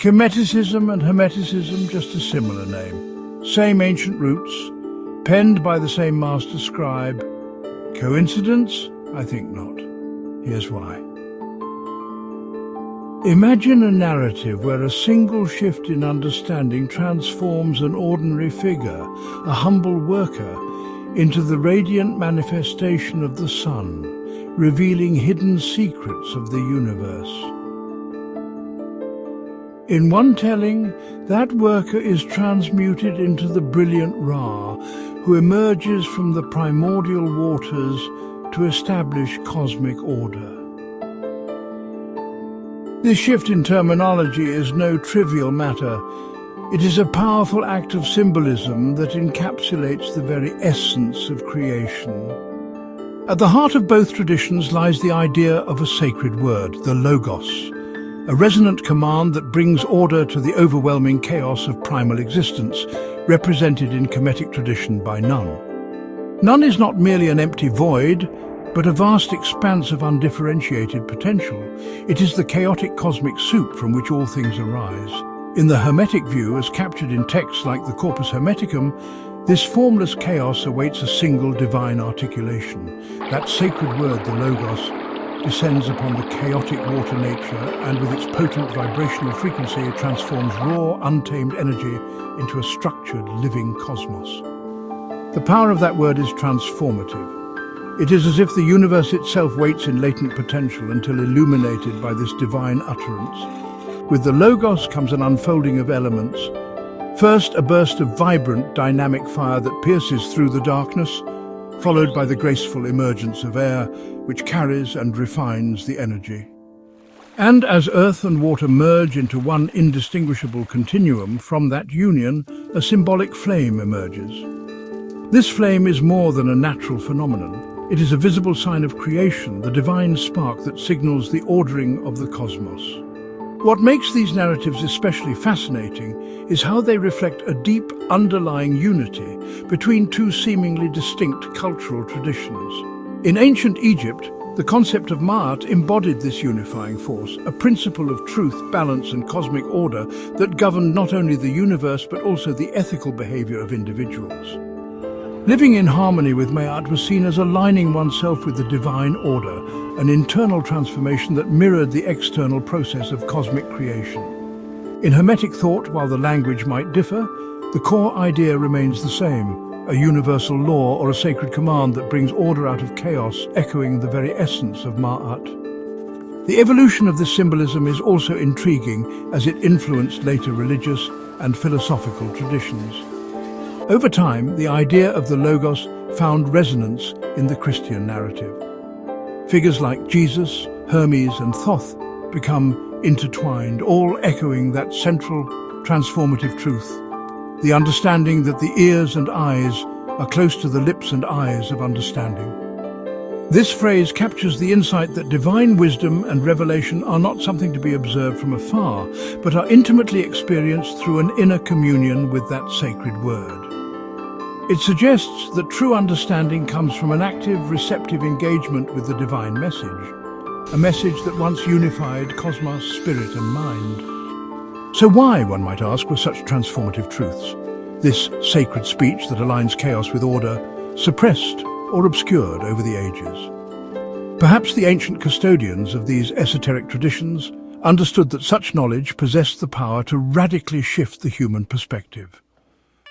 Kemeticism and Hermeticism, just a similar name. Same ancient roots, penned by the same master scribe. Coincidence? I think not. Here's why. Imagine a narrative where a single shift in understanding transforms an ordinary figure, a humble worker, into the radiant manifestation of the sun, revealing hidden secrets of the universe. In one telling, that worker is transmuted into the brilliant Ra, who emerges from the primordial waters to establish cosmic order. This shift in terminology is no trivial matter. It is a powerful act of symbolism that encapsulates the very essence of creation. At the heart of both traditions lies the idea of a sacred word, the Logos, a resonant command that brings order to the overwhelming chaos of primal existence, represented in Kemetic tradition by Nun. Nun is not merely an empty void, but a vast expanse of undifferentiated potential. It is the chaotic cosmic soup from which all things arise. In the Hermetic view, as captured in texts like the Corpus Hermeticum, this formless chaos awaits a single divine articulation. That sacred word, the Logos, descends upon the chaotic water nature and with its potent vibrational frequency transforms raw, untamed energy into a structured, living cosmos. The power of that word is transformative. It is as if the universe itself waits in latent potential until illuminated by this divine utterance. With the Logos comes an unfolding of elements. First, a burst of vibrant, dynamic fire that pierces through the darkness, followed by the graceful emergence of air, which carries and refines the energy. And as earth and water merge into one indistinguishable continuum, from that union, a symbolic flame emerges. This flame is more than a natural phenomenon. It is a visible sign of creation, the divine spark that signals the ordering of the cosmos. What makes these narratives especially fascinating is how they reflect a deep underlying unity between two seemingly distinct cultural traditions. In ancient Egypt, the concept of Ma'at embodied this unifying force, a principle of truth, balance and cosmic order that governed not only the universe but also the ethical behavior of individuals. Living in harmony with Ma'at was seen as aligning oneself with the divine order, an internal transformation that mirrored the external process of cosmic creation. In Hermetic thought, while the language might differ, the core idea remains the same, a universal law or a sacred command that brings order out of chaos, echoing the very essence of Ma'at. The evolution of this symbolism is also intriguing as it influenced later religious and philosophical traditions. Over time, the idea of the Logos found resonance in the Christian narrative. Figures like Jesus, Hermes and Thoth become intertwined, all echoing that central transformative truth, the understanding that the ears and eyes are close to the lips and eyes of understanding. This phrase captures the insight that divine wisdom and revelation are not something to be observed from afar, but are intimately experienced through an inner communion with that sacred word. It suggests that true understanding comes from an active, receptive engagement with the divine message, a message that once unified cosmos, spirit and mind. So why, one might ask, were such transformative truths, this sacred speech that aligns chaos with order, suppressed or obscured over the ages? Perhaps the ancient custodians of these esoteric traditions understood that such knowledge possessed the power to radically shift the human perspective.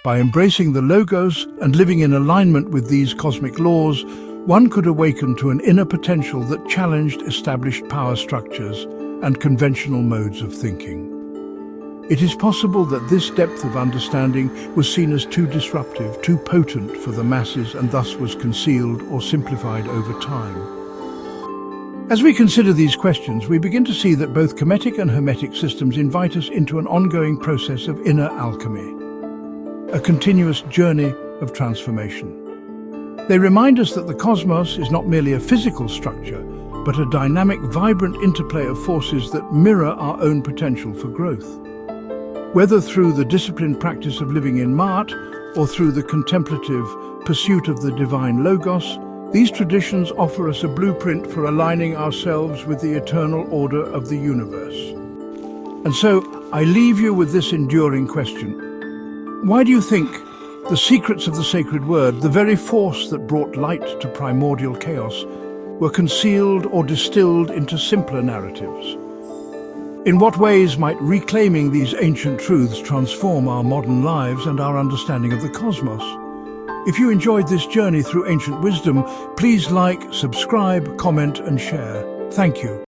By embracing the Logos and living in alignment with these cosmic laws, one could awaken to an inner potential that challenged established power structures and conventional modes of thinking. It is possible that this depth of understanding was seen as too disruptive, too potent for the masses, and thus was concealed or simplified over time. As we consider these questions, we begin to see that both Kemetic and Hermetic systems invite us into an ongoing process of inner alchemy, a continuous journey of transformation. They remind us that the cosmos is not merely a physical structure, but a dynamic, vibrant interplay of forces that mirror our own potential for growth. Whether through the disciplined practice of living in Ma'at or through the contemplative pursuit of the divine Logos, these traditions offer us a blueprint for aligning ourselves with the eternal order of the universe. And so, I leave you with this enduring question. Why do you think the secrets of the sacred word, the very force that brought light to primordial chaos, were concealed or distilled into simpler narratives? In what ways might reclaiming these ancient truths transform our modern lives and our understanding of the cosmos? If you enjoyed this journey through ancient wisdom, please like, subscribe, comment and share. Thank you.